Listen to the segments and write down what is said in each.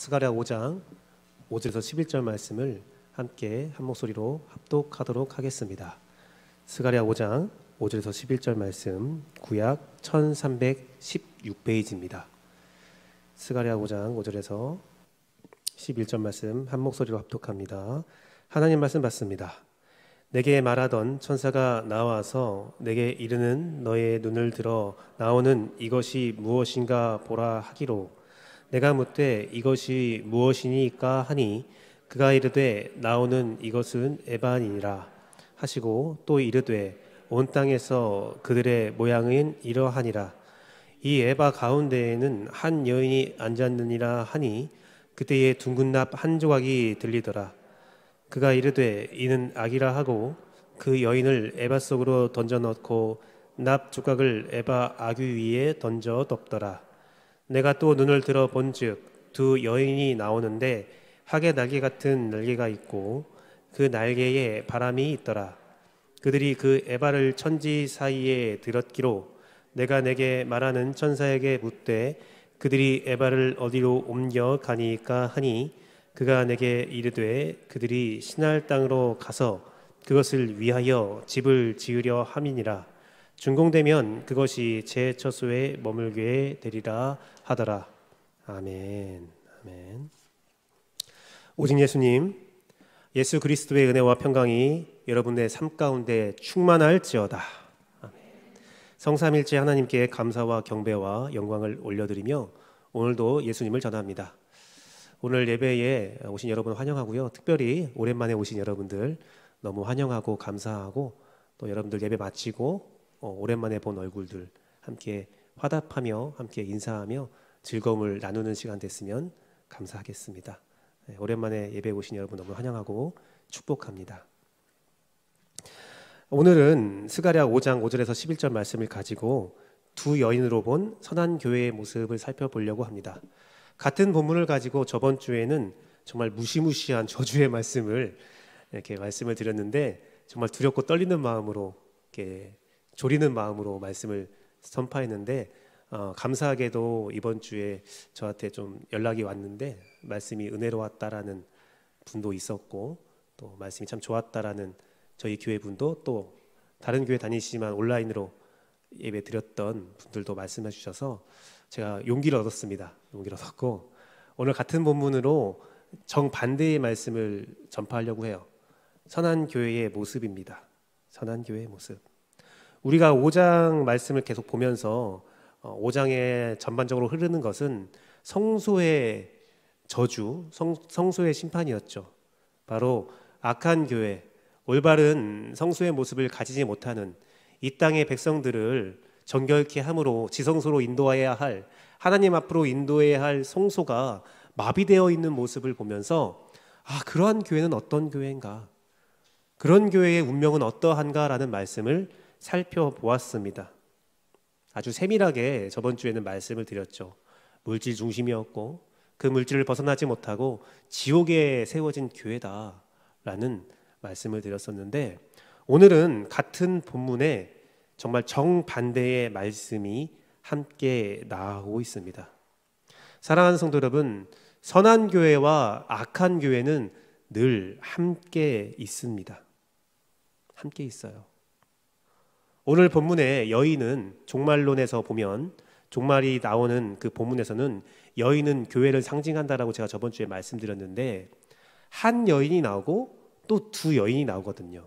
스가랴 5장 5절에서 11절 말씀을 함께 한 목소리로 합독하도록 하겠습니다. 스가랴 5장 5절에서 11절 말씀, 구약 1316페이지입니다. 스가랴 5장 5절에서 11절 말씀 한 목소리로 합독합니다. 하나님 말씀 받습니다. 내게 말하던 천사가 나와서 내게 이르는 너의 눈을 들어 나오는 이것이 무엇인가 보라 하기로, 내가 묻되 이것이 무엇이니까 하니 그가 이르되 나오는 이것은 에바니라 하시고, 또 이르되 온 땅에서 그들의 모양은 이러하니라. 이 에바 가운데에는 한 여인이 앉았느니라 하니 그때에 둥근 납 한 조각이 들리더라. 그가 이르되 이는 악이라 하고 그 여인을 에바 속으로 던져 넣고 납 조각을 에바 아귀 위에 던져 덮더라. 내가 또 눈을 들어 본즉 두 여인이 나오는데 하계 날개 같은 날개가 있고 그 날개에 바람이 있더라. 그들이 그 에바를 천지 사이에 들었기로, 내가 내게 말하는 천사에게 묻되 그들이 에바를 어디로 옮겨 가니까 하니 그가 내게 이르되 그들이 신할 땅으로 가서 그것을 위하여 집을 지으려 함이니라. 준공되면 그것이 제 처소에 머물게 되리라 하더라. 아멘. 아멘. 오직 예수님, 예수 그리스도의 은혜와 평강이 여러분의 삶 가운데 충만할지어다. 아멘. 성삼일체 하나님께 감사와 경배와 영광을 올려드리며 오늘도 예수님을 전합니다. 오늘 예배에 오신 여러분 환영하고요. 특별히 오랜만에 오신 여러분들 너무 환영하고 감사하고, 또 여러분들 예배 마치고 오랜만에 본 얼굴들 함께 화답하며 함께 인사하며 즐거움을 나누는 시간 됐으면 감사하겠습니다. 오랜만에 예배 오신 여러분 너무 환영하고 축복합니다. 오늘은 스가랴 5장 5절에서 11절 말씀을 가지고 두 여인으로 본 선한 교회의 모습을 살펴보려고 합니다. 같은 본문을 가지고 저번 주에는 정말 무시무시한 저주의 말씀을 이렇게 말씀을 드렸는데, 정말 두렵고 떨리는 마음으로, 이렇게 졸이는 마음으로 말씀을 선포했는데, 감사하게도 이번 주에 저한테 좀 연락이 왔는데 말씀이 은혜로웠다라는 분도 있었고, 또 말씀이 참 좋았다라는 저희 교회 분도, 또 다른 교회 다니시지만 온라인으로 예배 드렸던 분들도 말씀해 주셔서 제가 용기를 얻었습니다. 용기를 얻었고, 오늘 같은 본문으로 정반대의 말씀을 전파하려고 해요. 선한 교회의 모습입니다. 선한 교회의 모습. 우리가 5장 말씀을 계속 보면서 5장에 전반적으로 흐르는 것은 성소의 저주, 성소의 심판이었죠. 바로 악한 교회, 올바른 성소의 모습을 가지지 못하는 이 땅의 백성들을 정결케 함으로 지성소로 인도해야 할, 하나님 앞으로 인도해야 할 성소가 마비되어 있는 모습을 보면서, 그러한 교회는 어떤 교회인가, 그런 교회의 운명은 어떠한가라는 말씀을 살펴보았습니다. 아주 세밀하게 저번 주에는 말씀을 드렸죠. 물질 중심이었고 그 물질을 벗어나지 못하고 지옥에 세워진 교회다라는 말씀을 드렸었는데, 오늘은 같은 본문에 정말 정반대의 말씀이 함께 나오고 있습니다. 사랑하는 성도 여러분, 선한 교회와 악한 교회는 늘 함께 있습니다. 함께 있어요. 오늘 본문의 여인은, 종말론에서 보면 종말이 나오는 그 본문에서는 여인은 교회를 상징한다라고 제가 저번 주에 말씀드렸는데, 한 여인이 나오고 또 두 여인이 나오거든요.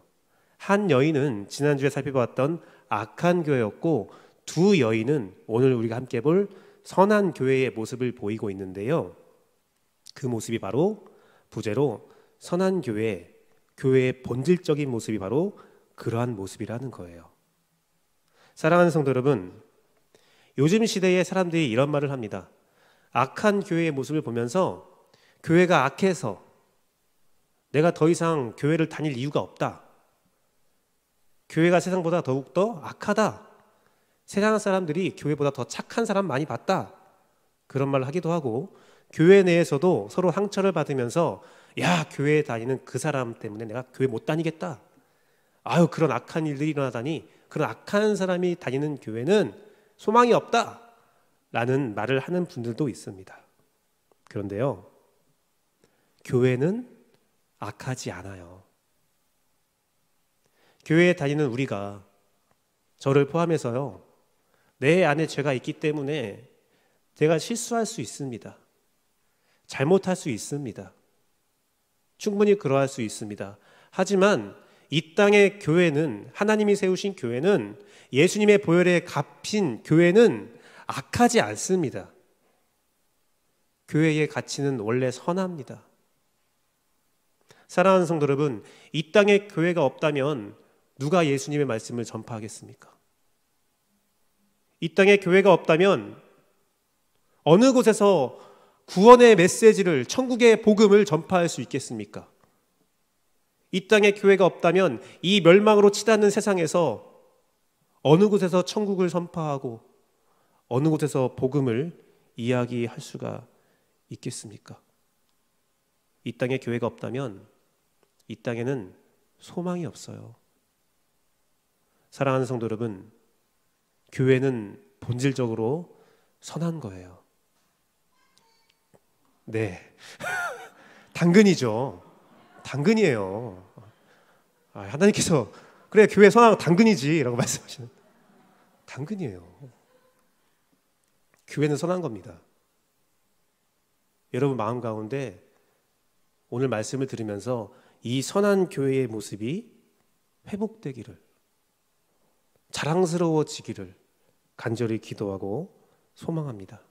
한 여인은 지난주에 살펴봤던 악한 교회였고, 두 여인은 오늘 우리가 함께 볼 선한 교회의 모습을 보이고 있는데요. 그 모습이 바로 부제로 선한 교회, 교회의 본질적인 모습이 바로 그러한 모습이라는 거예요. 사랑하는 성도 여러분, 요즘 시대에 사람들이 이런 말을 합니다. 악한 교회의 모습을 보면서 교회가 악해서 내가 더 이상 교회를 다닐 이유가 없다. 교회가 세상보다 더욱더 악하다. 세상 사람들이 교회보다 더 착한 사람 많이 봤다. 그런 말을 하기도 하고, 교회 내에서도 서로 상처를 받으면서, 야, 교회에 다니는 그 사람 때문에 내가 교회 못 다니겠다. 그런 악한 일들이 일어나다니, 그런 악한 사람이 다니는 교회는 소망이 없다 라는 말을 하는 분들도 있습니다. 그런데요, 교회는 악하지 않아요. 교회에 다니는 우리가, 저를 포함해서요, 내 안에 죄가 있기 때문에 제가 실수할 수 있습니다. 잘못할 수 있습니다. 충분히 그러할 수 있습니다. 하지만 이 땅의 교회는, 하나님이 세우신 교회는, 예수님의 보혈에 값인 교회는 악하지 않습니다. 교회의 가치는 원래 선합니다. 사랑하는 성도 여러분, 이 땅에 교회가 없다면 누가 예수님의 말씀을 전파하겠습니까? 이 땅에 교회가 없다면 어느 곳에서 구원의 메시지를, 천국의 복음을 전파할 수 있겠습니까? 이 땅에 교회가 없다면 이 멸망으로 치닫는 세상에서 어느 곳에서 천국을 선포하고 어느 곳에서 복음을 이야기할 수가 있겠습니까? 이 땅에 교회가 없다면 이 땅에는 소망이 없어요. 사랑하는 성도 여러분, 교회는 본질적으로 선한 거예요. 네. 당근이죠. 당근이에요. 하나님께서 그래 교회 선한 거 당근이지 라고 말씀하시는, 당근이에요. 교회는 선한 겁니다. 여러분 마음 가운데 오늘 말씀을 들으면서 이 선한 교회의 모습이 회복되기를, 자랑스러워지기를 간절히 기도하고 소망합니다.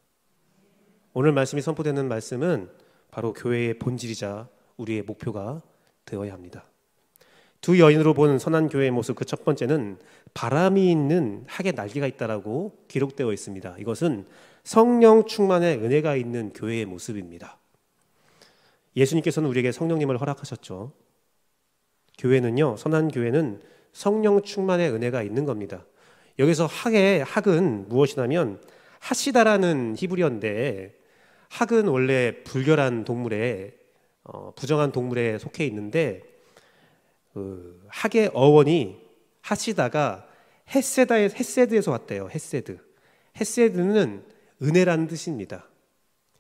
오늘 말씀이 선포되는 말씀은 바로 교회의 본질이자 우리의 목표가 되어야 합니다. 두 여인으로 본 선한 교회의 모습, 그 첫 번째는 바람이 있는 학의 날개가 있다라고 기록되어 있습니다. 이것은 성령 충만의 은혜가 있는 교회의 모습입니다. 예수님께서는 우리에게 성령님을 허락하셨죠. 교회는요, 선한 교회는 성령 충만의 은혜가 있는 겁니다. 여기서 학은 무엇이냐면 하시다라는 히브리어인데, 학은 원래 불결한 동물에, 부정한 동물에 속해 있는데, 학의 어원이 하시다가 헤세드에서 왔대요. 헤세드는 은혜라는 뜻입니다.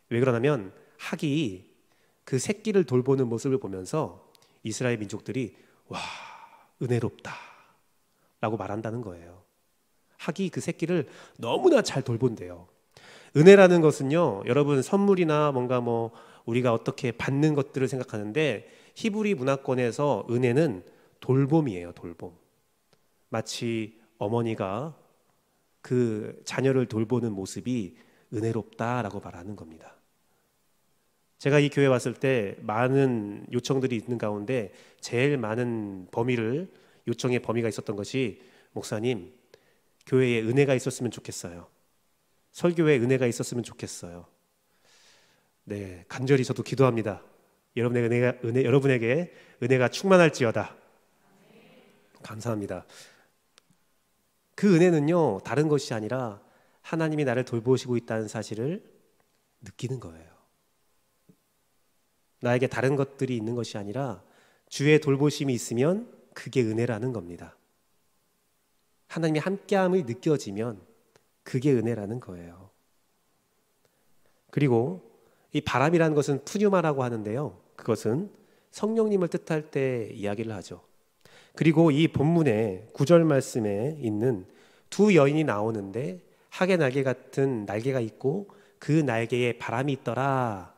왜 그러냐면 학이 그 새끼를 돌보는 모습을 보면서 이스라엘 민족들이 와, 은혜롭다 라고 말한다는 거예요. 학이 그 새끼를 너무나 잘 돌본대요. 은혜라는 것은요, 여러분 선물이나 뭔가 우리가 어떻게 받는 것들을 생각하는데, 히브리 문화권에서 은혜는 돌봄이에요. 돌봄. 마치 어머니가 그 자녀를 돌보는 모습이 은혜롭다라고 말하는 겁니다. 제가 이 교회 왔을 때 많은 요청들이 있는 가운데 제일 많은 요청의 범위가 있었던 것이, 목사님, 교회에 은혜가 있었으면 좋겠어요. 설교에 은혜가 있었으면 좋겠어요. 네, 간절히 저도 기도합니다. 여러분에게 은혜가 충만할지어다. 감사합니다. 그 은혜는요, 다른 것이 아니라 하나님이 나를 돌보시고 있다는 사실을 느끼는 거예요. 나에게 다른 것들이 있는 것이 아니라 주의 돌보심이 있으면 그게 은혜라는 겁니다. 하나님의 함께함이 느껴지면 그게 은혜라는 거예요. 그리고 이 바람이라는 것은 푸뉴마라고 하는데요, 그것은 성령님을 뜻할 때 이야기를 하죠. 그리고 이 본문의 9절 말씀에 있는 두 여인이 나오는데, 학의 날개 같은 날개가 있고 그 날개에 바람이 있더라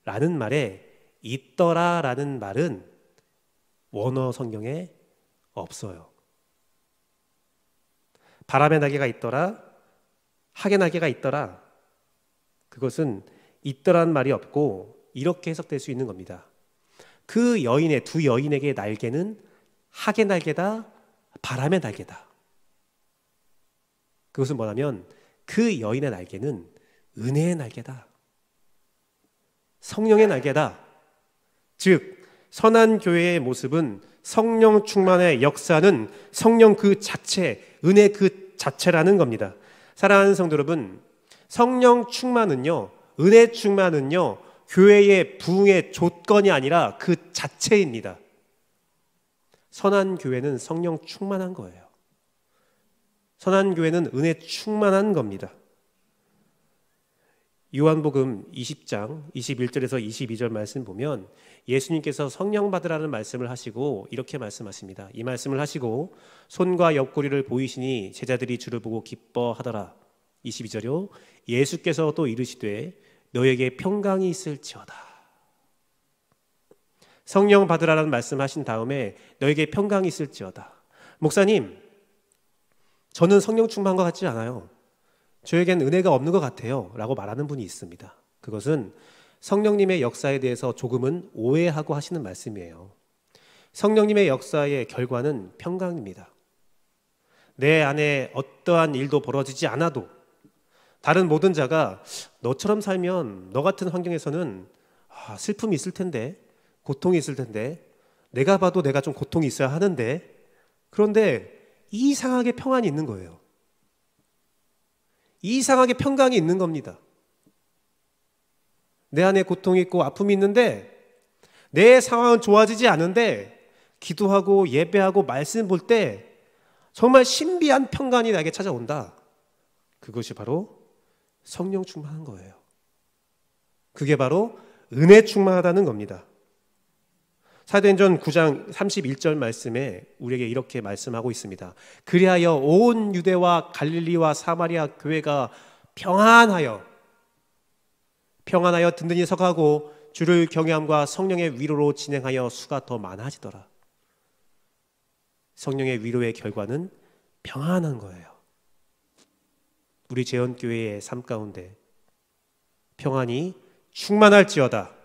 라는 말에, 있더라 라는 말은 원어 성경에 없어요. 바람의 날개가 있더라, 학의 날개가 있더라, 그것은 있더라는 말이 없고 이렇게 해석될 수 있는 겁니다. 두 여인에게 날개는 학의 날개다, 바람의 날개다. 그것은 뭐냐면 그 여인의 날개는 은혜의 날개다, 성령의 날개다. 즉 선한 교회의 모습은 성령 충만의 역사는 성령 그 자체, 은혜 그 자체라는 겁니다. 사랑하는 성도 여러분, 성령 충만은요, 은혜 충만은요, 교회의 부흥의 조건이 아니라 그 자체입니다. 선한 교회는 성령 충만한 거예요. 선한 교회는 은혜 충만한 겁니다. 요한복음 20장 21절에서 22절 말씀 보면 예수님께서 성령 받으라는 말씀을 하시고 이렇게 말씀하십니다. 이 말씀을 하시고 손과 옆구리를 보이시니 제자들이 주를 보고 기뻐하더라. 22절요. 예수께서 또 이르시되 너에게 평강이 있을지어다. 성령 받으라는 말씀하신 다음에 너에게 평강이 있을지어다. 목사님, 저는 성령 충만한 것 같지 않아요. 저에겐 은혜가 없는 것 같아요 라고 말하는 분이 있습니다. 그것은 성령님의 역사에 대해서 조금은 오해하고 하시는 말씀이에요. 성령님의 역사의 결과는 평강입니다. 내 안에 어떠한 일도 벌어지지 않아도 다른 모든 자가 너처럼 살면 너 같은 환경에서는 슬픔이 있을 텐데, 고통이 있을 텐데, 내가 봐도 내가 좀 고통이 있어야 하는데, 그런데 이상하게 평안이 있는 거예요. 이상하게 평강이 있는 겁니다. 내 안에 고통이 있고 아픔이 있는데 내 상황은 좋아지지 않은데 기도하고 예배하고 말씀 볼 때 정말 신비한 평강이 나에게 찾아온다. 그것이 바로 성령 충만한 거예요. 그게 바로 은혜 충만하다는 겁니다. 사도행전 9장 31절 말씀에 우리에게 이렇게 말씀하고 있습니다. 그리하여 온 유대와 갈릴리와 사마리아 교회가 평안하여 든든히 서가고 주를 경외함과 성령의 위로로 진행하여 수가 더 많아지더라. 성령의 위로의 결과는 평안한 거예요. 우리 재헌교회의 삶 가운데 평안이 충만할지어다.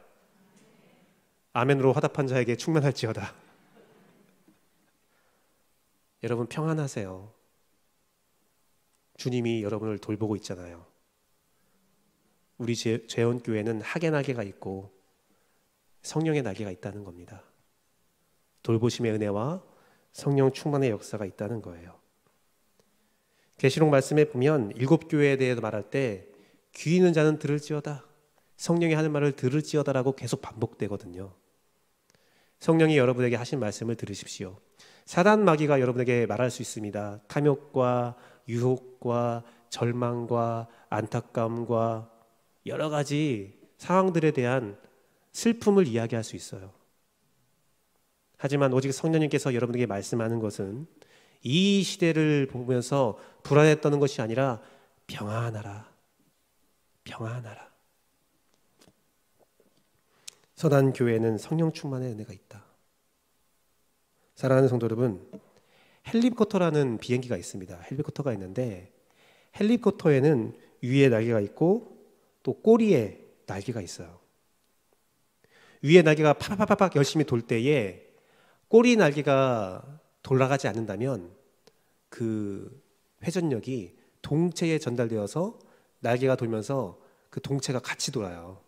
아멘으로 화답한 자에게 충만할지어다. 여러분 평안하세요. 주님이 여러분을 돌보고 있잖아요. 우리 재헌교회는 학의 날개가 있고 성령의 날개가 있다는 겁니다. 돌보심의 은혜와 성령 충만의 역사가 있다는 거예요. 계시록 말씀에 보면 7교회에 대해서 말할 때 귀 있는 자는 들을지어다. 성령이 하는 말을 들을지어다라고 계속 반복되거든요. 성령이 여러분에게 하신 말씀을 들으십시오. 사단 마귀가 여러분에게 말할 수 있습니다. 탐욕과 유혹과 절망과 안타까움과 여러 가지 상황들에 대한 슬픔을 이야기할 수 있어요. 하지만 오직 성령님께서 여러분에게 말씀하는 것은 이 시대를 보면서 불안에 떠는 것이 아니라 평안하라. 평안하라. 선한 교회는 성령 충만의 은혜가 있다. 사랑하는 성도 여러분, 헬리콥터라는 비행기가 있습니다. 헬리콥터가 있는데 헬리콥터에는 위에 날개가 있고 또 꼬리에 날개가 있어요. 위에 날개가 파파파팍 열심히 돌 때에 꼬리 날개가 돌아가지 않는다면 그 회전력이 동체에 전달되어서 날개가 돌면서 그 동체가 같이 돌아요.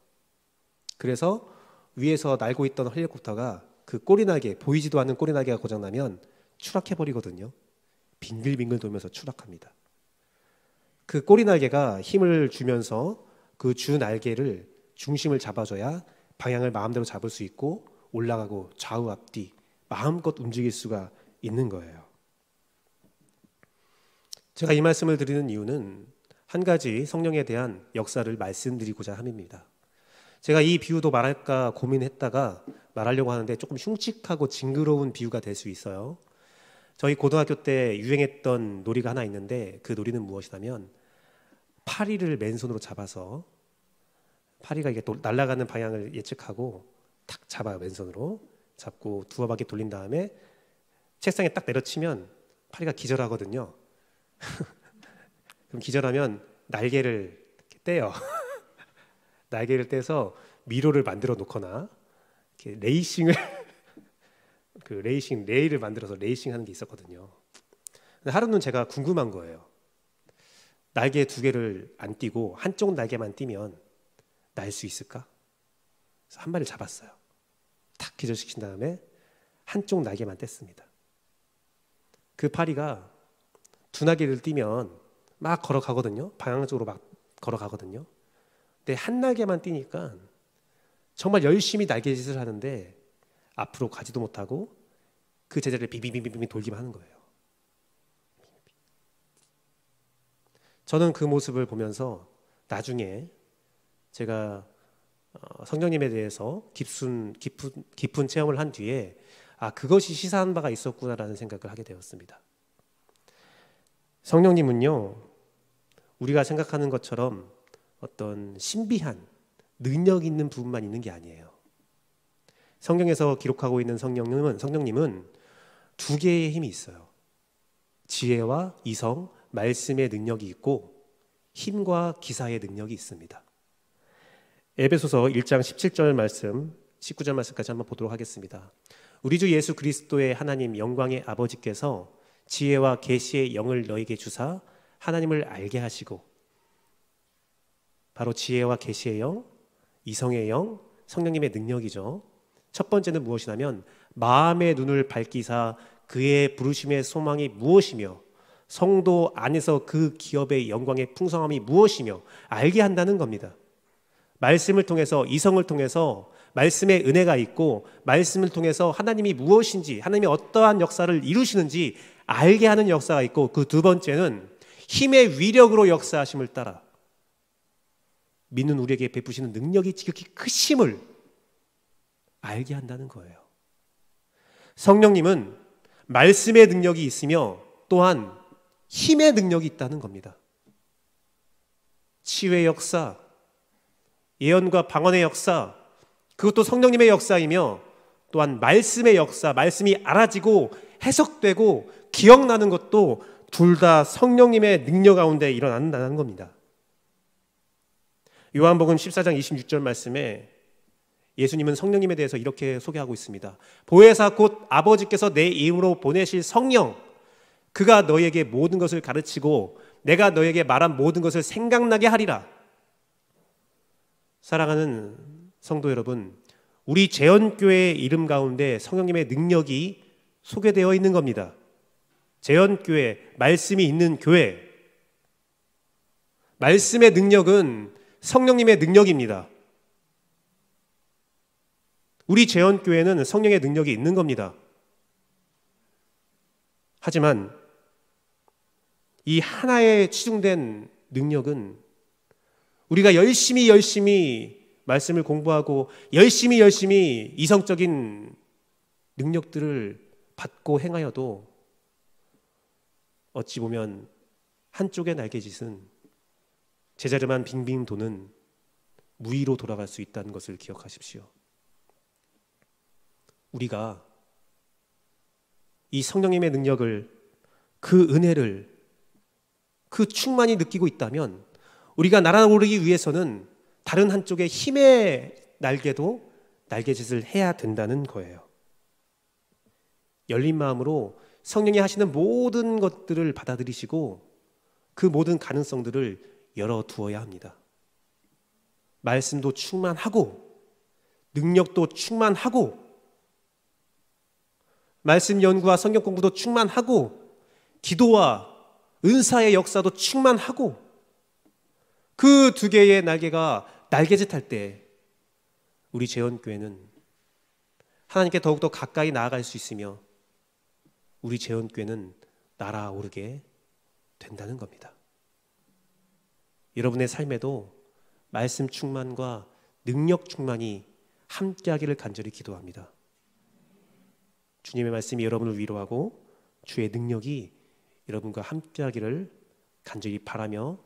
그래서 위에서 날고 있던 헬리콥터가 그 꼬리 날개, 보이지도 않는 꼬리 날개가 고장나면 추락해버리거든요. 빙글빙글 돌면서 추락합니다. 그 꼬리 날개가 힘을 주면서 그 주 날개를 중심을 잡아줘야 방향을 마음대로 잡을 수 있고 올라가고 좌우 앞뒤 마음껏 움직일 수가 있는 거예요. 제가 이 말씀을 드리는 이유는 한 가지 성령에 대한 역사를 말씀드리고자 함입니다. 제가 이 비유도 말할까 고민했다가 말하려고 하는데 조금 흉측하고 징그러운 비유가 될 수 있어요. 저희 고등학교 때 유행했던 놀이가 하나 있는데 그 놀이는 무엇이냐면 파리를 맨손으로 잡아서 파리가 이게 날아가는 방향을 예측하고 탁 잡아요. 맨손으로 잡고 두어 바퀴 돌린 다음에 책상에 딱 내려치면 파리가 기절하거든요. 그럼 기절하면 날개를 이렇게 떼요. 날개를 떼서 미로를 만들어 놓거나 이렇게 레이싱을 그 레이싱 레일을 만들어서 레이싱하는 게 있었거든요. 근데 하루는 제가 궁금한 거예요. 날개 두 개를 안 띄고 한쪽 날개만 띄면 날 수 있을까? 그래서 한 마리를 잡았어요. 탁 기절시킨 다음에 한쪽 날개만 뗐습니다. 그 파리가 두 날개를 띄면 막 걸어가거든요. 방향적으로 막 걸어가거든요. 근데 한 날개만 띄니까 정말 열심히 날개짓을 하는데 앞으로 가지도 못하고 그 제자리를 빙빙빙빙 돌기만 하는 거예요. 저는 그 모습을 보면서 나중에 제가 성령님에 대해서 깊은 체험을 한 뒤에 그것이 시사한 바가 있었구나라는 생각을 하게 되었습니다. 성령님은요, 우리가 생각하는 것처럼 어떤 신비한 능력 있는 부분만 있는 게 아니에요. 성경에서 기록하고 있는 성령님은 두 개의 힘이 있어요. 지혜와 이성, 말씀의 능력이 있고 힘과 기사의 능력이 있습니다. 에베소서 1장 17절 말씀, 19절 말씀까지 한번 보도록 하겠습니다. 우리 주 예수 그리스도의 하나님 영광의 아버지께서 지혜와 계시의 영을 너에게 주사 하나님을 알게 하시고, 바로 지혜와 계시의 영, 이성의 영, 성령님의 능력이죠. 첫 번째는 무엇이냐면 마음의 눈을 밝히사 그의 부르심의 소망이 무엇이며 성도 안에서 그 기업의 영광의 풍성함이 무엇이며 알게 한다는 겁니다. 말씀을 통해서, 이성을 통해서 말씀의 은혜가 있고, 말씀을 통해서 하나님이 무엇인지, 하나님이 어떠한 역사를 이루시는지 알게 하는 역사가 있고, 그 두 번째는 힘의 위력으로 역사하심을 따라 믿는 우리에게 베푸시는 능력이 지극히 크심을 알게 한다는 거예요. 성령님은 말씀의 능력이 있으며 또한 힘의 능력이 있다는 겁니다. 치유의 역사, 예언과 방언의 역사, 그것도 성령님의 역사이며 또한 말씀의 역사, 말씀이 알아지고 해석되고 기억나는 것도 둘 다 성령님의 능력 가운데 일어난다는 겁니다. 요한복음 14장 26절 말씀에 예수님은 성령님에 대해서 이렇게 소개하고 있습니다. 보혜사 곧 아버지께서 내 이름으로 보내실 성령, 그가 너에게 모든 것을 가르치고 내가 너에게 말한 모든 것을 생각나게 하리라. 사랑하는 성도 여러분, 우리 재현교회의 이름 가운데 성령님의 능력이 소개되어 있는 겁니다. 재현교회, 말씀이 있는 교회, 말씀의 능력은 성령님의 능력입니다. 우리 재현교회는 성령의 능력이 있는 겁니다. 하지만 이 하나의 치중된 능력은 우리가 열심히 말씀을 공부하고 열심히 이성적인 능력들을 받고 행하여도 어찌 보면 한쪽의 날개짓은 제자리만 빙빙 도는 무의로 돌아갈 수 있다는 것을 기억하십시오. 우리가 이 성령님의 능력을, 그 은혜를, 그 충만히 느끼고 있다면 우리가 날아오르기 위해서는 다른 한쪽의 힘의 날개도 날개짓을 해야 된다는 거예요. 열린 마음으로 성령이 하시는 모든 것들을 받아들이시고 그 모든 가능성들을 열어두어야 합니다. 말씀도 충만하고 능력도 충만하고 말씀 연구와 성경 공부도 충만하고 기도와 은사의 역사도 충만하고 그 두 개의 날개가 날개짓할 때 우리 재현교회는 하나님께 더욱더 가까이 나아갈 수 있으며 우리 재현교회는 날아오르게 된다는 겁니다. 여러분의 삶에도 말씀 충만과 능력 충만이 함께하기를 간절히 기도합니다. 주님의 말씀이 여러분을 위로하고 주의 능력이 여러분과 함께하기를 간절히 바라며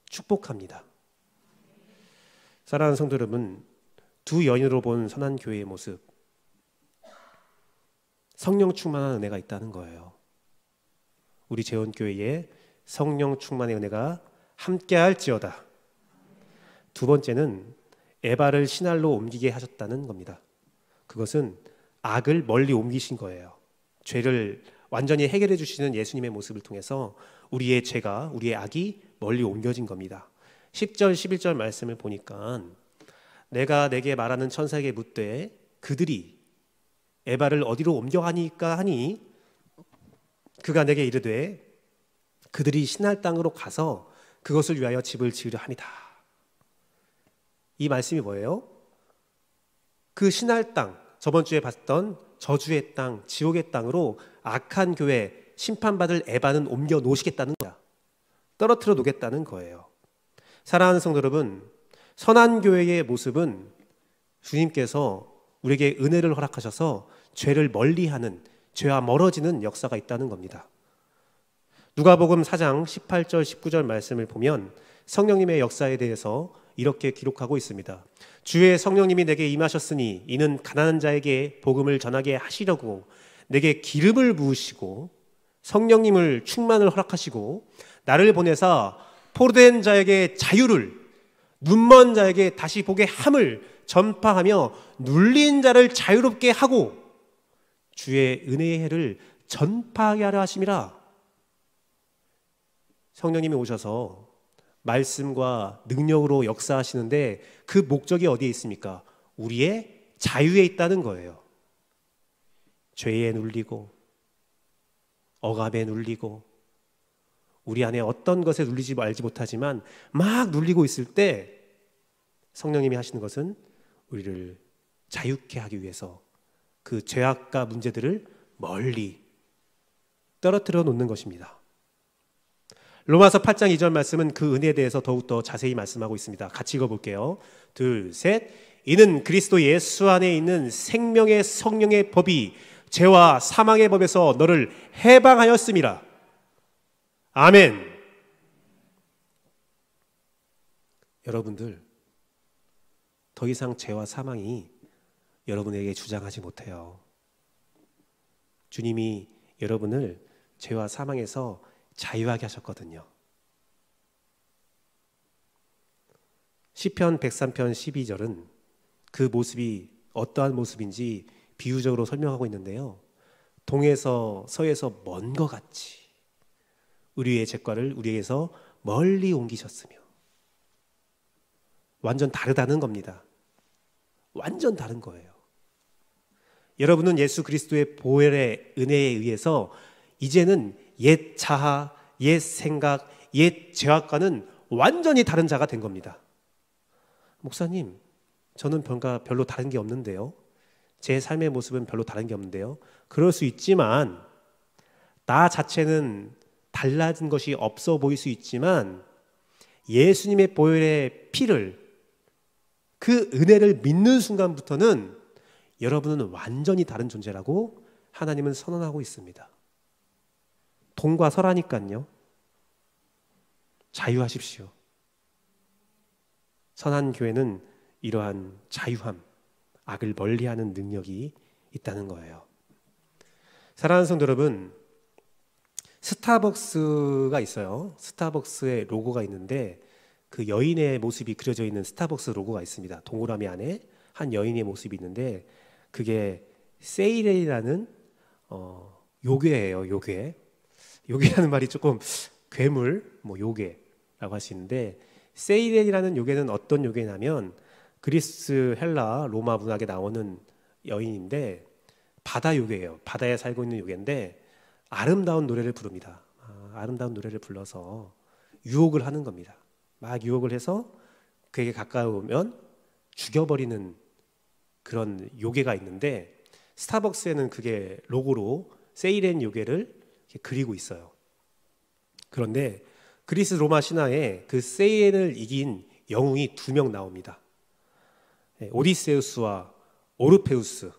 축복합니다. 사랑하는 성도 여러분, 두 여인으로 본 선한 교회의 모습, 성령 충만한 은혜가 있다는 거예요. 우리 재원교회에 성령 충만의 은혜가 함께할지어다. 두 번째는 에바를 신할로 옮기게 하셨다는 겁니다. 그것은 악을 멀리 옮기신 거예요. 죄를 완전히 해결해 주시는 예수님의 모습을 통해서 우리의 죄가, 우리의 악이 멀리 옮겨진 겁니다. 10절 11절 말씀을 보니까 내가 내게 말하는 천사에게 묻되 그들이 에바를 어디로 옮겨가니까 하니 그가 내게 이르되 그들이 신할 땅으로 가서 그것을 위하여 집을 지으려 함이다. 이 말씀이 뭐예요? 그 신할 땅, 저번 주에 봤던 저주의 땅, 지옥의 땅으로 악한 교회, 심판받을 에바는 옮겨 놓으시겠다는 거야. 떨어뜨려 놓겠다는 거예요. 사랑하는 성도 여러분, 선한 교회의 모습은 주님께서 우리에게 은혜를 허락하셔서 죄를 멀리하는, 죄와 멀어지는 역사가 있다는 겁니다. 누가복음 4장 18절 19절 말씀을 보면 성령님의 역사에 대해서 이렇게 기록하고 있습니다. 주의 성령님이 내게 임하셨으니 이는 가난한 자에게 복음을 전하게 하시려고 내게 기름을 부으시고 성령님을 충만을 허락하시고 나를 보내사 포로된 자에게 자유를, 눈먼 자에게 다시 보게 함을 전파하며 눌린 자를 자유롭게 하고 주의 은혜의 해를 전파하게 하려 하심이라. 성령님이 오셔서 말씀과 능력으로 역사하시는데 그 목적이 어디에 있습니까? 우리의 자유에 있다는 거예요. 죄에 눌리고 억압에 눌리고 우리 안에 어떤 것에 눌리지 알지 못하지만 막 눌리고 있을 때 성령님이 하시는 것은 우리를 자유케 하기 위해서 그 죄악과 문제들을 멀리 떨어뜨려 놓는 것입니다. 로마서 8장 2절 말씀은 그 은혜에 대해서 더욱더 자세히 말씀하고 있습니다. 같이 읽어볼게요. 둘, 셋. 이는 그리스도 예수 안에 있는 생명의 성령의 법이 죄와 사망의 법에서 너를 해방하였음이라. 아멘. 여러분들, 더 이상 죄와 사망이 여러분에게 주장하지 못해요. 주님이 여러분을 죄와 사망에서 자유하게 하셨거든요. 시편 103편 12절은 그 모습이 어떠한 모습인지 비유적으로 설명하고 있는데요. 동에서 서에서 먼 것 같이 우리의 죄과를 우리에게서 멀리 옮기셨으며, 완전 다르다는 겁니다. 완전 다른 거예요. 여러분은 예수 그리스도의 보혈의 은혜에 의해서 이제는 옛 자아, 옛 생각, 옛 죄악과는 완전히 다른 자가 된 겁니다. 목사님, 저는 별로 다른 게 없는데요. 제 삶의 모습은 별로 다른 게 없는데요. 그럴 수 있지만, 나 자체는 달라진 것이 없어 보일 수 있지만 예수님의 보혈의 피를, 그 은혜를 믿는 순간부터는 여러분은 완전히 다른 존재라고 하나님은 선언하고 있습니다. 동과 서라니까요. 자유하십시오. 선한 교회는 이러한 자유함, 악을 멀리하는 능력이 있다는 거예요. 사랑하는 성도 여러분, 스타벅스가 있어요. 스타벅스의 로고가 있는데 그 여인의 모습이 그려져 있는 스타벅스 로고가 있습니다. 동그라미 안에 한 여인의 모습이 있는데 그게 세이렌이라는 요괴예요. 요괴라는 말이 조금 괴물, 요괴라고 할 수 있는데, 세이렌이라는 요괴는 어떤 요괴냐면 그리스, 헬라, 로마 문학에 나오는 여인인데 바다 요괴예요. 바다에 살고 있는 요괴인데 아름다운 노래를 부릅니다. 아름다운 노래를 불러서 유혹을 하는 겁니다. 막 유혹을 해서 그에게 가까우면 죽여버리는 그런 요괴가 있는데, 스타벅스에는 그게 로고로 세이렌 요괴를 이렇게 그리고 있어요. 그런데 그리스 로마 신화에 그 세이렌을 이긴 영웅이 2명 나옵니다. 오디세우스와 오르페우스.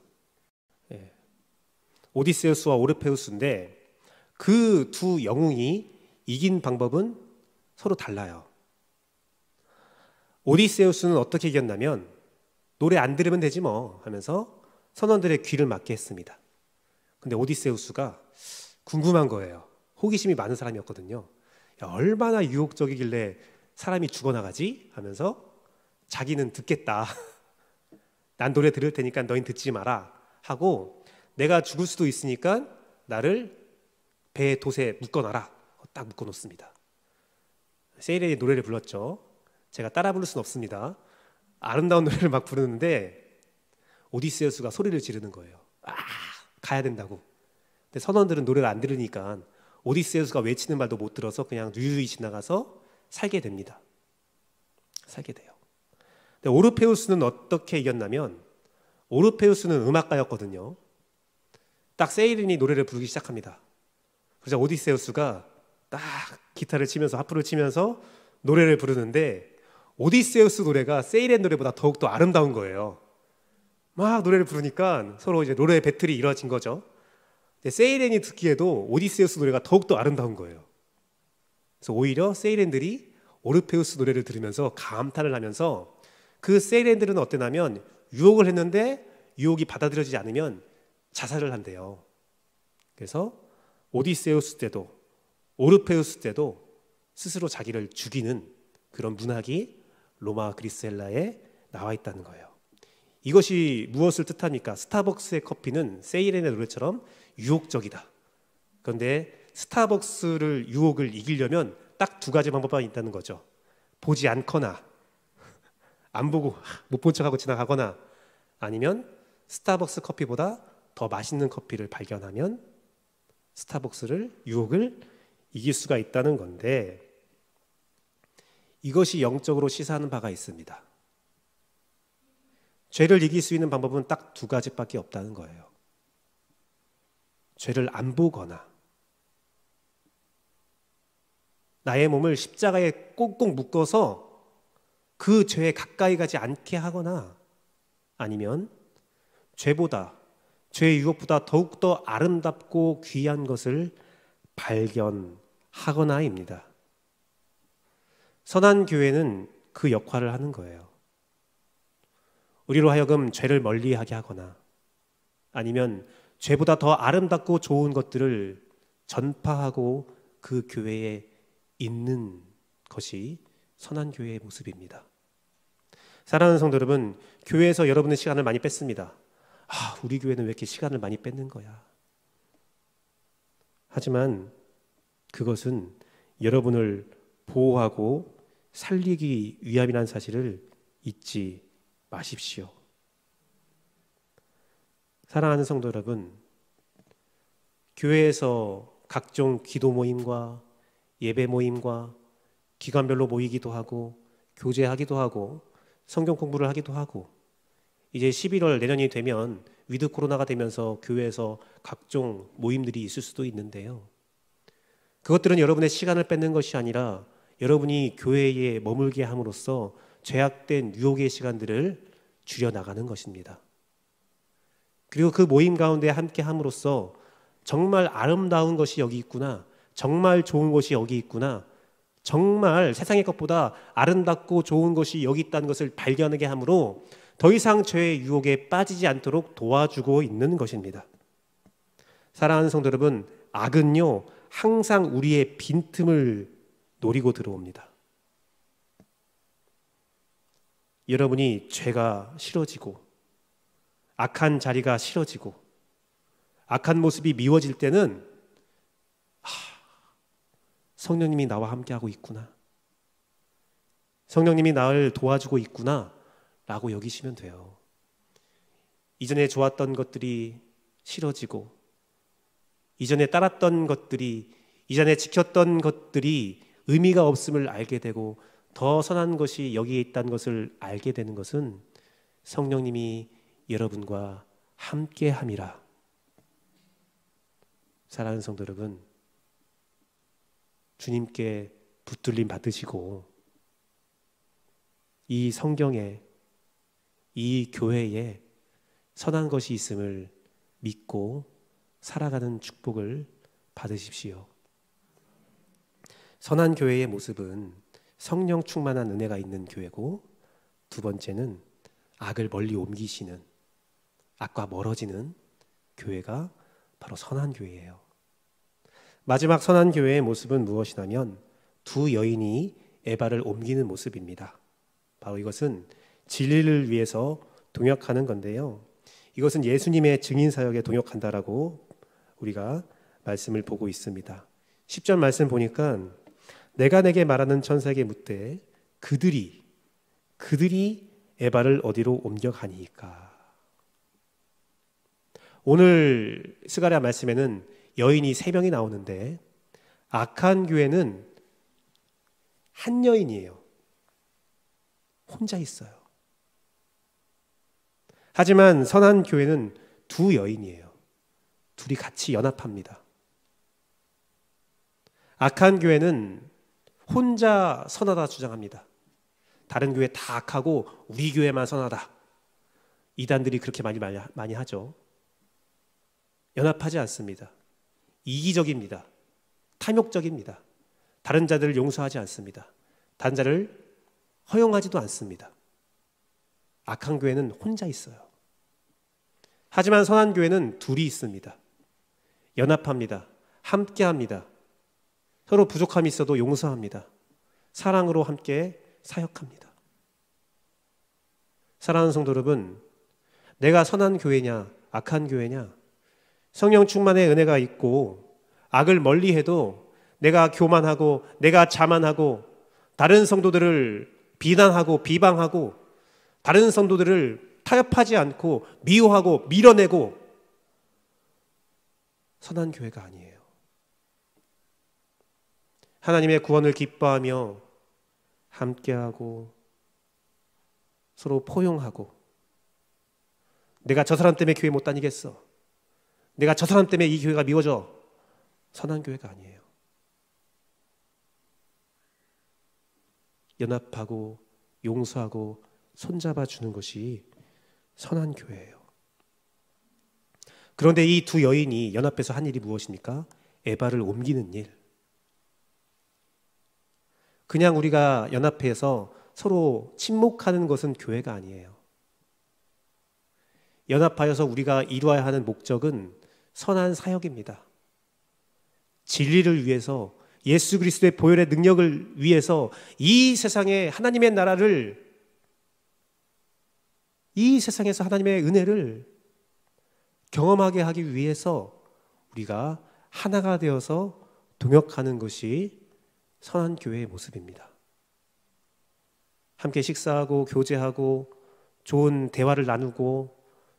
오디세우스와 오르페우스인데 그 두 영웅이 이긴 방법은 서로 달라요. 오디세우스는 어떻게 이겼냐면 노래 안 들으면 되지 뭐 하면서 선원들의 귀를 막게 했습니다. 근데 오디세우스가 궁금한 거예요. 호기심이 많은 사람이었거든요. 야, 얼마나 유혹적이길래 사람이 죽어나가지? 하면서 자기는 듣겠다. 난 노래 들을 테니까 너희는 듣지 마라 하고, 내가 죽을 수도 있으니까 나를 배에 돛에 묶어놔라. 딱 묶어놓습니다. 세이렌이 노래를 불렀죠. 제가 따라 부를 수는 없습니다. 아름다운 노래를 막 부르는데 오디세우스가 소리를 지르는 거예요. 가야 된다고. 근데 선원들은 노래를 안 들으니까 오디세우스가 외치는 말도 못 들어서 그냥 유유히 지나가서 살게 됩니다. 살게 돼요. 근데 오르페우스는 어떻게 이겼냐면, 오르페우스는 음악가였거든요. 딱 세이렌이 노래를 부르기 시작합니다. 그래서 오디세우스가 딱 기타를 치면서 하프를 치면서 노래를 부르는데 오디세우스 노래가 세일의 노래보다 더욱더 아름다운 거예요. 막 노래를 부르니까 서로 이제 노래 배틀이 이루어진 거죠. 세이렌이 듣기에도 오디세우스 노래가 더욱더 아름다운 거예요. 그래서 오히려 세이렌들이 오르페우스 노래를 들으면서 감탄을 하면서, 그 세이렌들은 어땠냐면 유혹을 했는데 유혹이 받아들여지지 않으면 자살을 한대요. 그래서 오디세우스 때도 오르페우스 때도 스스로 자기를 죽이는 그런 문학이 로마 그리스 헬라에 나와 있다는 거예요. 이것이 무엇을 뜻합니까? 스타벅스의 커피는 세이렌의 노래처럼 유혹적이다. 그런데 스타벅스를 유혹을 이기려면 딱 두 가지 방법만 있다는 거죠. 보지 않거나, 안 보고 못 본 척하고 지나가거나, 아니면 스타벅스 커피보다 더 맛있는 커피를 발견하면 스타벅스를 유혹을 이길 수가 있다는 건데, 이것이 영적으로 시사하는 바가 있습니다. 죄를 이길 수 있는 방법은 딱 두 가지밖에 없다는 거예요. 죄를 안 보거나, 나의 몸을 십자가에 꽁꽁 묶어서 그 죄에 가까이 가지 않게 하거나, 아니면 죄보다, 죄의 유혹보다 더욱더 아름답고 귀한 것을 발견하거나입니다. 선한 교회는 그 역할을 하는 거예요. 우리로 하여금 죄를 멀리하게 하거나, 아니면 죄보다 더 아름답고 좋은 것들을 전파하고 그 교회에 있는 것이 선한 교회의 모습입니다. 사랑하는 성도 여러분, 교회에서 여러분의 시간을 많이 뺐습니다. 우리 교회는 왜 이렇게 시간을 많이 뺏는 거야? 하지만 그것은 여러분을 보호하고 살리기 위함이라는 사실을 잊지 마십시오. 사랑하는 성도 여러분, 교회에서 각종 기도 모임과 예배 모임과 기관별로 모이기도 하고 교제하기도 하고 성경 공부를 하기도 하고, 이제 11월 내년이 되면 위드 코로나가 되면서 교회에서 각종 모임들이 있을 수도 있는데요. 그것들은 여러분의 시간을 뺏는 것이 아니라 여러분이 교회에 머물게 함으로써 죄악된 유혹의 시간들을 줄여나가는 것입니다. 그리고 그 모임 가운데 함께 함으로써 정말 아름다운 것이 여기 있구나, 정말 좋은 것이 여기 있구나, 정말 세상의 것보다 아름답고 좋은 것이 여기 있다는 것을 발견하게 함으로 더 이상 죄의 유혹에 빠지지 않도록 도와주고 있는 것입니다. 사랑하는 성도 여러분, 악은요 항상 우리의 빈틈을 노리고 들어옵니다. 여러분이 죄가 싫어지고 악한 자리가 싫어지고 악한 모습이 미워질 때는 성령님이 나와 함께하고 있구나, 성령님이 나를 도와주고 있구나 라고 여기시면 돼요. 이전에 좋았던 것들이 싫어지고, 이전에 따랐던 것들이, 이전에 지켰던 것들이 의미가 없음을 알게 되고 더 선한 것이 여기에 있다는 것을 알게 되는 것은 성령님이 여러분과 함께함이라. 사랑하는 성도 여러분, 주님께 붙들림 받으시고 이 성경에, 이 교회에 선한 것이 있음을 믿고 살아가는 축복을 받으십시오. 선한 교회의 모습은 성령 충만한 은혜가 있는 교회고, 두 번째는 악을 멀리 옮기시는, 악과 멀어지는 교회가 바로 선한 교회예요. 마지막 선한 교회의 모습은 무엇이냐면 두 여인이 에바를 옮기는 모습입니다. 바로 이것은 진리를 위해서 동역하는 건데요, 이것은 예수님의 증인 사역에 동역한다라고 우리가 말씀을 보고 있습니다. 10절 말씀 보니까 내가 내게 말하는 천사에게 묻되 그들이 에바를 어디로 옮겨가니까. 오늘 스가랴 말씀에는 여인이 3명이 나오는데 악한 교회는 한 여인이에요. 혼자 있어요. 하지만 선한 교회는 두 여인이에요. 둘이 같이 연합합니다. 악한 교회는 혼자 선하다 주장합니다. 다른 교회 다 악하고 우리 교회만 선하다. 이단들이 그렇게 많이 하죠. 연합하지 않습니다. 이기적입니다. 탐욕적입니다. 다른 자들을 용서하지 않습니다. 다른 자를 허용하지도 않습니다. 악한 교회는 혼자 있어요. 하지만 선한 교회는 둘이 있습니다. 연합합니다. 함께합니다. 서로 부족함이 있어도 용서합니다. 사랑으로 함께 사역합니다. 사랑하는 성도 여러분, 내가 선한 교회냐 악한 교회냐, 성령 충만의 은혜가 있고 악을 멀리해도 내가 교만하고 내가 자만하고 다른 성도들을 비난하고 비방하고 다른 성도들을 타협하지 않고 미워하고 밀어내고 선한 교회가 아니에요. 하나님의 구원을 기뻐하며 함께하고 서로 포용하고, 내가 저 사람 때문에 교회 못 다니겠어, 내가 저 사람 때문에 이 교회가 미워져, 선한 교회가 아니에요. 연합하고 용서하고 손잡아 주는 것이 선한 교회예요. 그런데 이 두 여인이 연합해서 한 일이 무엇입니까? 에바를 옮기는 일. 그냥 우리가 연합해서 서로 침묵하는 것은 교회가 아니에요. 연합하여서 우리가 이루어야 하는 목적은 선한 사역입니다. 진리를 위해서, 예수 그리스도의 보혈의 능력을 위해서 이 세상에 하나님의 나라를, 이 세상에서 하나님의 은혜를 경험하게 하기 위해서 우리가 하나가 되어서 동역하는 것이 선한 교회의 모습입니다. 함께 식사하고 교제하고 좋은 대화를 나누고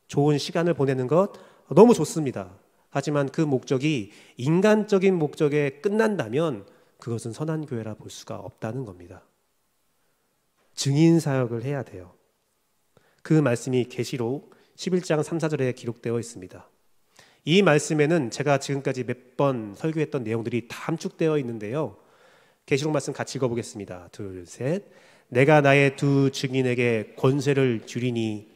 좋은 시간을 보내는 것 너무 좋습니다. 하지만 그 목적이 인간적인 목적에 끝난다면 그것은 선한 교회라 볼 수가 없다는 겁니다. 증인 사역을 해야 돼요. 그 말씀이 계시록 11장 3, 4절에 기록되어 있습니다. 이 말씀에는 제가 지금까지 몇 번 설교했던 내용들이 다 함축되어 있는데요. 계시록 말씀 같이 읽어보겠습니다. 둘, 셋. 내가 나의 두 증인에게 권세를 주리니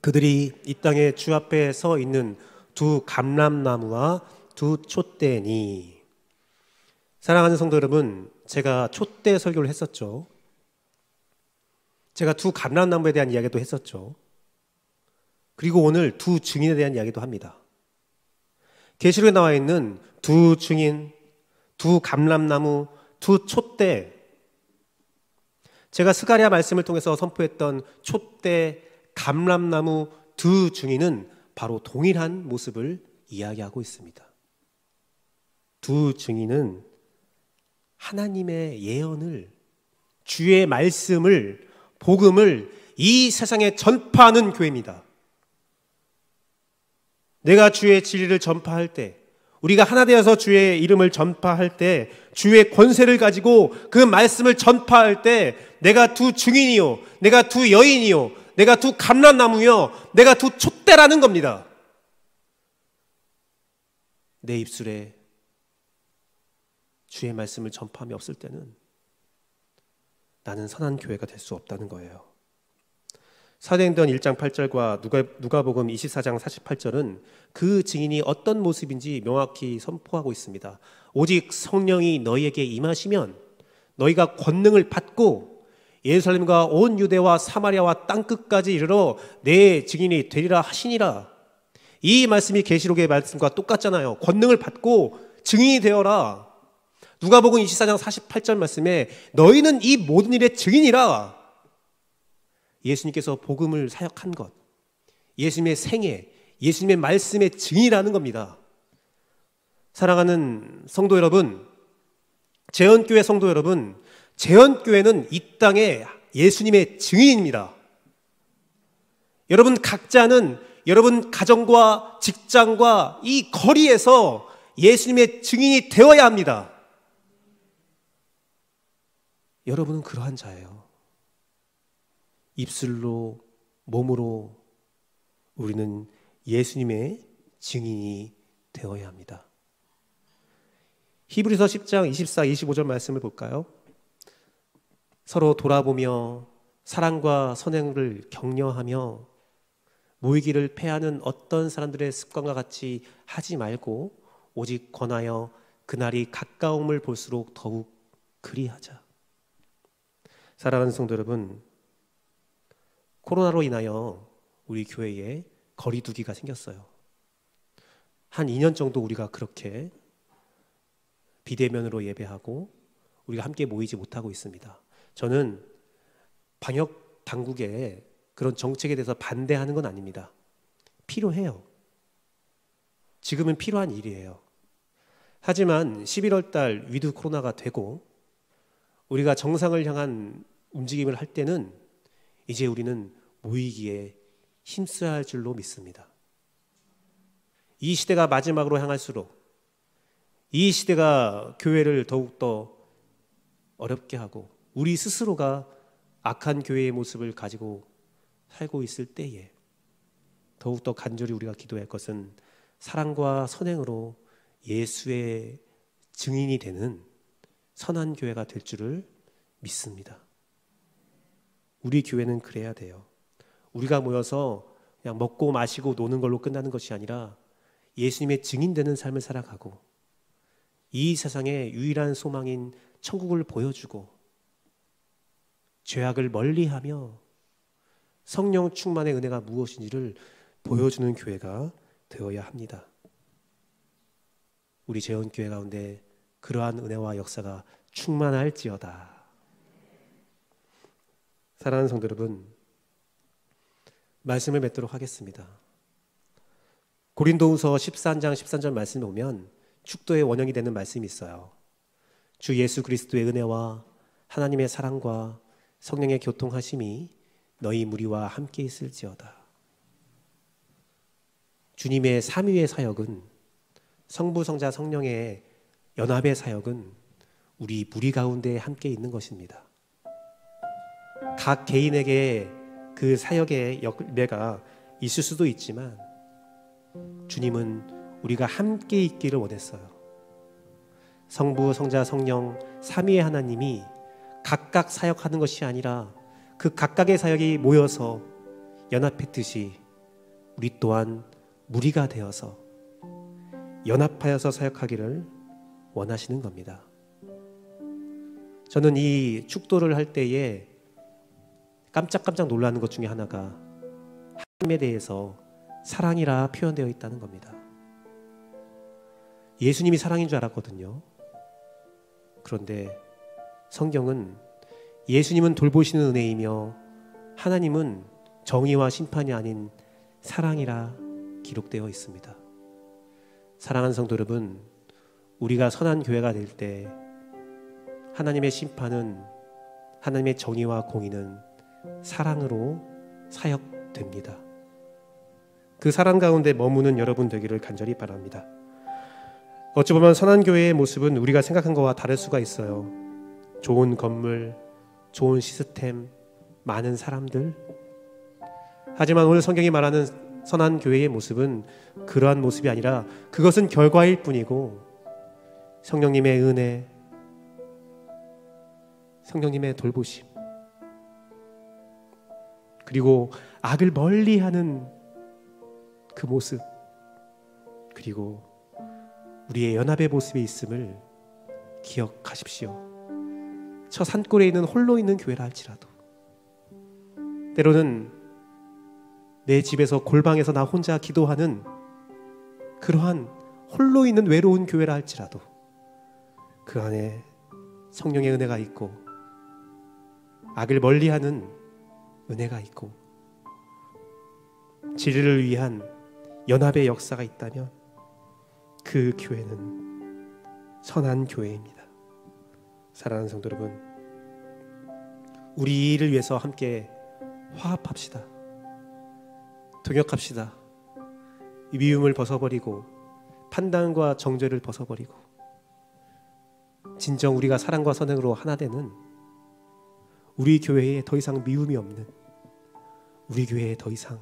그들이 이 땅에 주 앞에 서 있는 두 감람나무와 두 촛대니. 사랑하는 성도 여러분, 제가 촛대 설교를 했었죠. 제가 두 감람나무에 대한 이야기도 했었죠. 그리고 오늘 두 증인에 대한 이야기도 합니다. 계시록에 나와 있는 두 증인, 두 감람나무, 두 촛대, 제가 스가랴 말씀을 통해서 선포했던 촛대, 감람나무 두 증인은 바로 동일한 모습을 이야기하고 있습니다. 두 증인은 하나님의 예언을, 주의 말씀을, 복음을 이 세상에 전파하는 교회입니다. 내가 주의 진리를 전파할 때, 우리가 하나 되어서 주의 이름을 전파할 때, 주의 권세를 가지고 그 말씀을 전파할 때 내가 두 증인이요, 내가 두 여인이요, 내가 두 감람나무요, 내가 두 촛대라는 겁니다. 내 입술에 주의 말씀을 전파함이 없을 때는 나는 선한 교회가 될 수 없다는 거예요. 사도행전 1장 8절과 누가복음 24장 48절은 그 증인이 어떤 모습인지 명확히 선포하고 있습니다. 오직 성령이 너희에게 임하시면 너희가 권능을 받고 예루살렘과 온 유대와 사마리아와 땅끝까지 이르러 내 증인이 되리라 하시니라. 이 말씀이 계시록의 말씀과 똑같잖아요. 권능을 받고 증인이 되어라. 누가복음 24장 48절 말씀에 너희는 이 모든 일의 증인이라. 예수님께서 복음을 사역한 것, 예수님의 생애, 예수님의 말씀의 증인이라는 겁니다. 사랑하는 성도 여러분, 재헌교회 성도 여러분, 재헌교회는 이 땅에 예수님의 증인입니다. 여러분 각자는 여러분 가정과 직장과 이 거리에서 예수님의 증인이 되어야 합니다. 여러분은 그러한 자예요. 입술로, 몸으로 우리는 예수님의 증인이 되어야 합니다. 히브리서 10장 24, 25절 말씀을 볼까요? 서로 돌아보며 사랑과 선행을 격려하며 모이기를 패하는 어떤 사람들의 습관과 같이 하지 말고 오직 권하여 그날이 가까움을 볼수록 더욱 그리하자. 사랑하는 성도 여러분, 코로나로 인하여 우리 교회에 거리두기가 생겼어요. 한 2년 정도 우리가 그렇게 비대면으로 예배하고 우리가 함께 모이지 못하고 있습니다. 저는 방역 당국의 그런 정책에 대해서 반대하는 건 아닙니다. 필요해요. 지금은 필요한 일이에요. 하지만 11월 달 위드 코로나가 되고 우리가 정상을 향한 움직임을 할 때는 이제 우리는 모이기에 힘써야 할 줄로 믿습니다. 이 시대가 마지막으로 향할수록 이 시대가 교회를 더욱더 어렵게 하고 우리 스스로가 악한 교회의 모습을 가지고 살고 있을 때에 더욱더 간절히 우리가 기도할 것은 사랑과 선행으로 예수의 증인이 되는 선한 교회가 될 줄을 믿습니다. 우리 교회는 그래야 돼요. 우리가 모여서 그냥 먹고 마시고 노는 걸로 끝나는 것이 아니라 예수님의 증인되는 삶을 살아가고 이 세상의 유일한 소망인 천국을 보여주고 죄악을 멀리하며 성령 충만의 은혜가 무엇인지를 보여주는 교회가 되어야 합니다. 우리 재원교회 가운데 그러한 은혜와 역사가 충만할지어다. 사랑하는 성도 여러분, 말씀을 맺도록 하겠습니다. 고린도후서 13장 13절 말씀에 보면 축도의 원형이 되는 말씀이 있어요. 주 예수 그리스도의 은혜와 하나님의 사랑과 성령의 교통하심이 너희 무리와 함께 있을지어다. 주님의 삼위의 사역은, 성부 성자 성령의 연합의 사역은 우리 무리 가운데 함께 있는 것입니다. 각 개인에게 그 사역의 열매가 있을 수도 있지만 주님은 우리가 함께 있기를 원했어요. 성부, 성자, 성령 삼위의 하나님이 각각 사역하는 것이 아니라 그 각각의 사역이 모여서 연합했듯이 우리 또한 무리가 되어서 연합하여서 사역하기를 원하시는 겁니다. 저는 이 축도를 할 때에 깜짝깜짝 놀라는 것 중에 하나가 하나님에 대해서 사랑이라 표현되어 있다는 겁니다. 예수님이 사랑인 줄 알았거든요. 그런데 성경은 예수님은 돌보시는 은혜이며 하나님은 정의와 심판이 아닌 사랑이라 기록되어 있습니다. 사랑하는 성도 여러분, 우리가 선한 교회가 될 때 하나님의 심판은, 하나님의 정의와 공의는 사랑으로 사역됩니다. 그 사랑 가운데 머무는 여러분 되기를 간절히 바랍니다. 어찌 보면 선한 교회의 모습은 우리가 생각한 것과 다를 수가 있어요. 좋은 건물, 좋은 시스템, 많은 사람들. 하지만 오늘 성경이 말하는 선한 교회의 모습은 그러한 모습이 아니라 그것은 결과일 뿐이고 성령님의 은혜, 성령님의 돌보심, 그리고 악을 멀리하는 그 모습, 그리고 우리의 연합의 모습에 있음을 기억하십시오. 저 산골에 있는 홀로 있는 교회라 할지라도, 때로는 내 집에서 골방에서 나 혼자 기도하는 그러한 홀로 있는 외로운 교회라 할지라도 그 안에 성령의 은혜가 있고 악을 멀리하는 은혜가 있고 진리를 위한 연합의 역사가 있다면 그 교회는 선한 교회입니다. 사랑하는 성도 여러분, 우리 일을 위해서 함께 화합합시다. 동역합시다. 미움을 벗어버리고 판단과 정죄를 벗어버리고 진정 우리가 사랑과 선행으로 하나 되는, 우리 교회에 더 이상 미움이 없는, 우리 교회에 더 이상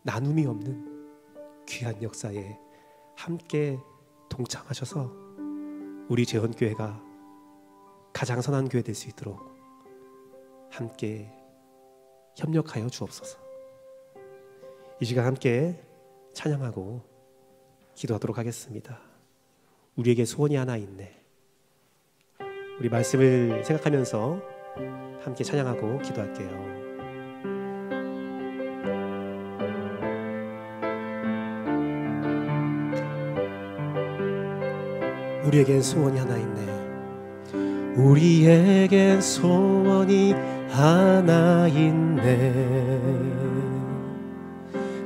나눔이 없는 귀한 역사에 함께 동참하셔서 우리 재헌교회가 가장 선한 교회 될 수 있도록 함께 협력하여 주옵소서. 이 시간 함께 찬양하고 기도하도록 하겠습니다. 우리에게 소원이 하나 있네. 우리 말씀을 생각하면서 함께 찬양하고 기도할게요. 우리에겐 소원이 하나 있네. 우리에겐 소원이 하나 있네.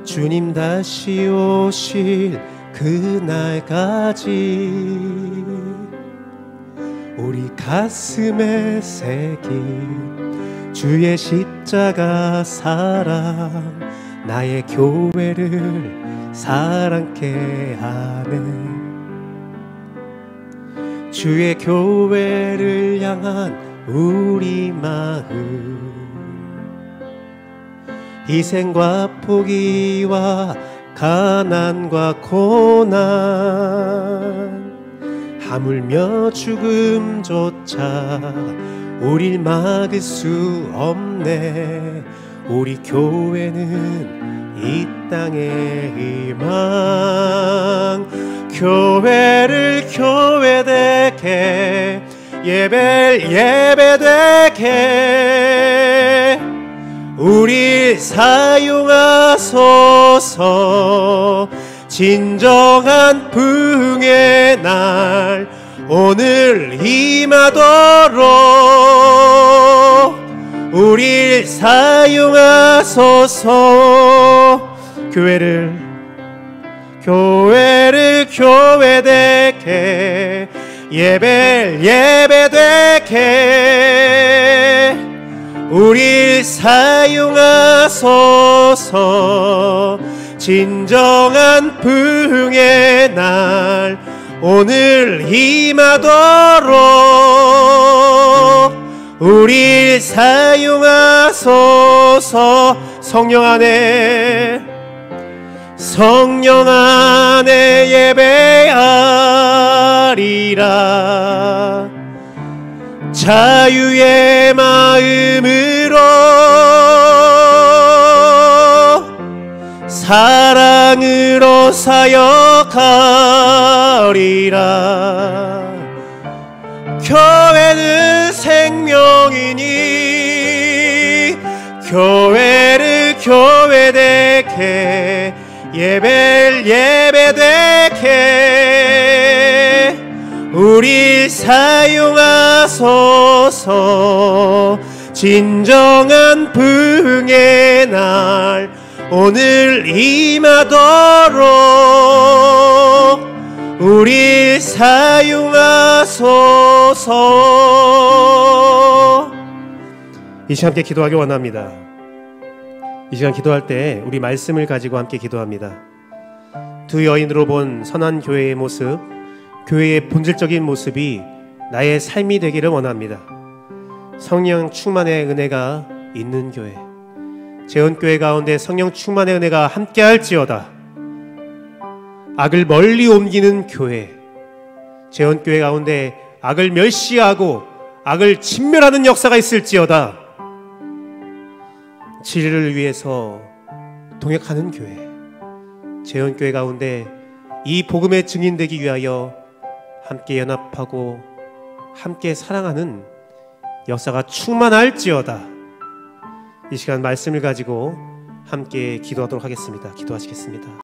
주님 다시 오실 그날까지 우리 가슴에 새긴 주의 십자가 사랑, 나의 교회를 사랑케 하네. 주의 교회를 향한 우리 마음, 희생과 포기와 가난과 고난, 하물며 죽음조차 우릴 막을 수 없네. 우리 교회는 이 땅의 희망. 교회를 교회되게, 예배를 예배되게 우리 사용하소서. 진정한 부흥의 날 오늘 임하도록 우릴 사용하소서. 교회를 교회되게, 예배를 예배되게 우릴 사용하소서. 진정한 부흥의 날 오늘 임하도록 우릴 사용하소서. 성령 안에 예배하리라. 자유의 마음으로 사랑으로 사역하리라. 교회는 생명이니 교회를 교회되게, 예배를 예배되게 우릴 사용하소서. 진정한 부흥의 날 오늘 임하도록 우릴 사용하소서. 이 시간 함께 기도하기 원합니다. 이 시간 기도할 때 우리 말씀을 가지고 함께 기도합니다. 두 여인으로 본 선한 교회의 모습, 교회의 본질적인 모습이 나의 삶이 되기를 원합니다. 성령 충만의 은혜가 있는 교회, 재헌교회 가운데 성령 충만의 은혜가 함께할지어다. 악을 멀리 옮기는 교회, 재헌교회 가운데 악을 멸시하고 악을 진멸하는 역사가 있을지어다. 진리를 위해서 동역하는 교회, 재헌교회 가운데 이 복음의 증인되기 위하여 함께 연합하고 함께 사랑하는 역사가 충만할지어다. 이 시간 말씀을 가지고 함께 기도하도록 하겠습니다. 기도하시겠습니다.